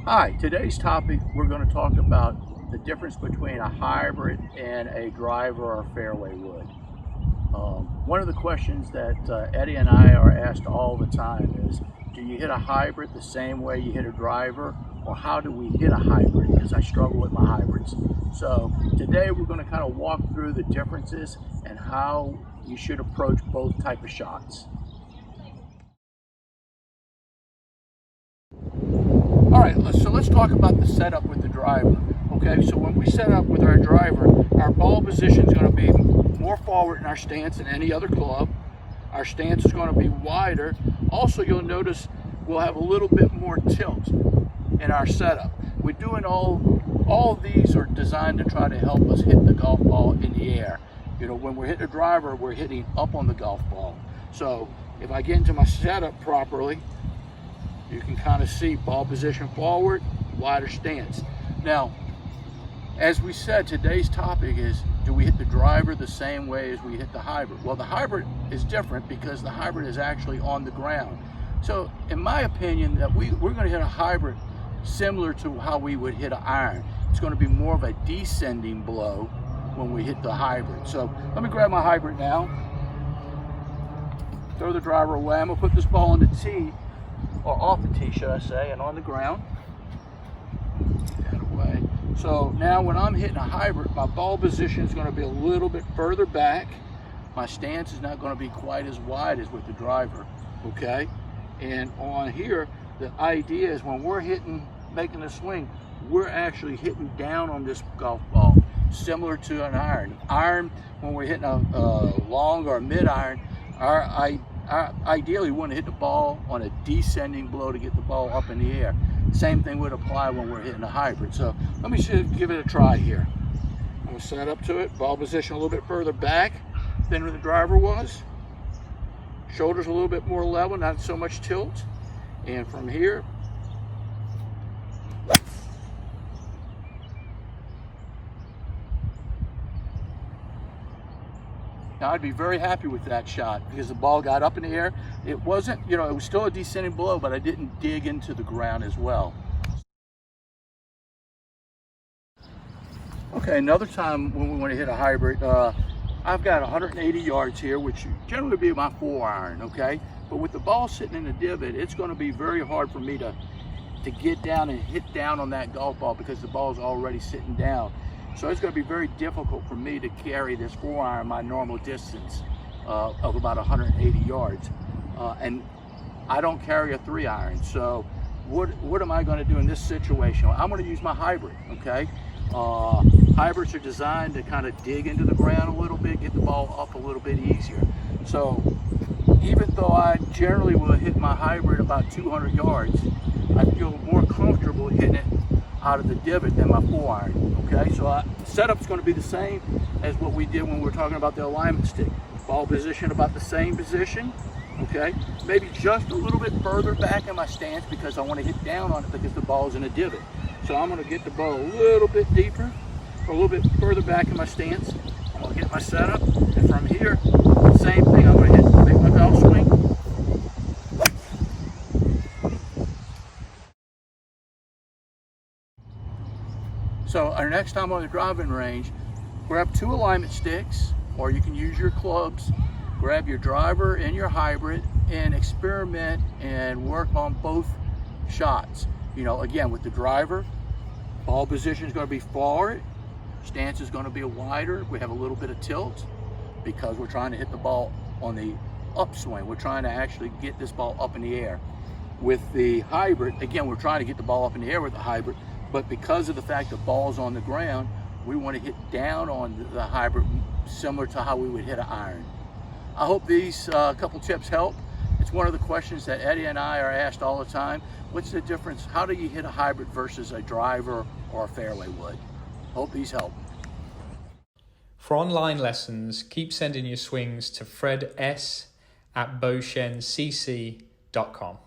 Hi, today's topic we're going to talk about the difference between a hybrid and a driver or fairway wood. One of the questions that Eddie and I are asked all the time is, do you hit a hybrid the same way you hit a driver, or how do we hit a hybrid? Because I struggle with my hybrids. So today we're going to kind of walk through the differences and how you should approach both type of shots. All right, so let's talk about the setup with the driver. Okay, so when we set up with our driver, our ball position is going to be more forward in our stance than any other club. Our stance is going to be wider. Also, you'll notice we'll have a little bit more tilt in our setup. We're doing all of these are designed to try to help us hit the golf ball in the air. You know, when we're hitting a driver, we're hitting up on the golf ball. So if I get into my setup properly, you can kind of see ball position forward, wider stance. Now, as we said, today's topic is, do we hit the driver the same way as we hit the hybrid? Well, the hybrid is different because the hybrid is actually on the ground. So in my opinion, that we're going to hit a hybrid similar to how we would hit an iron. It's going to be more of a descending blow when we hit the hybrid. So let me grab my hybrid now, throw the driver away. I'm going to put this ball on the tee, or off the tee, should I say, and on the ground. Get that away. So now when I'm hitting a hybrid, my ball position is going to be a little bit further back. My stance is not going to be quite as wide as with the driver, okay? And on here, the idea is when we're making a swing, we're actually hitting down on this golf ball, similar to an iron. Iron, when we're hitting a long or a mid iron, ideally we want to hit the ball on a descending blow to get the ball up in the air. Same thing would apply when we're hitting a hybrid. So let me give it a try here. I'm going to set up to it, ball position a little bit further back than where the driver was. Shoulders a little bit more level, not so much tilt. And from here, now I'd be very happy with that shot because the ball got up in the air. It wasn't, it was still a descending blow, but I didn't dig into the ground as well. Okay, another time when we want to hit a hybrid, I've got 180 yards here, which generally would be my 4-iron, okay? But with the ball sitting in the divot, it's going to be very hard for me to get down and hit down on that golf ball because the ball's already sitting down. So it's going to be very difficult for me to carry this 4-iron my normal distance of about 180 yards. And I don't carry a 3-iron. So what am I going to do in this situation? I'm going to use my hybrid, okay? Hybrids are designed to kind of dig into the ground a little bit, get the ball up a little bit easier. So even though I generally will hit my hybrid about 200 yards, I feel more comfortable hitting it out of the divot than my 4-iron, okay? So setup's going to be the same as what we did when we were talking about the alignment stick. Ball position about the same position, okay? Maybe just a little bit further back in my stance because I want to hit down on it because the ball's in a divot. So I'm going to get the ball a little bit deeper, or a little bit further back in my stance. I'm going to get my setup, and from here, same thing. I'm going to make my golf swing. So our next time on the driving range, grab 2 alignment sticks, or you can use your clubs. Grab your driver and your hybrid and experiment and work on both shots. Again, with the driver, ball position is going to be forward, stance is going to be wider. We have a little bit of tilt because we're trying to hit the ball on the upswing. We're trying to actually get this ball up in the air. With the hybrid, again, we're trying to get the ball up in the air with the hybrid, but because of the fact the ball's on the ground, we want to hit down on the hybrid similar to how we would hit an iron. I hope these couple tips help. It's one of the questions that Eddie and I are asked all the time. What's the difference? How do you hit a hybrid versus a driver or a fairway wood? Hope these help. For online lessons, keep sending your swings to fredS@boshencc.com.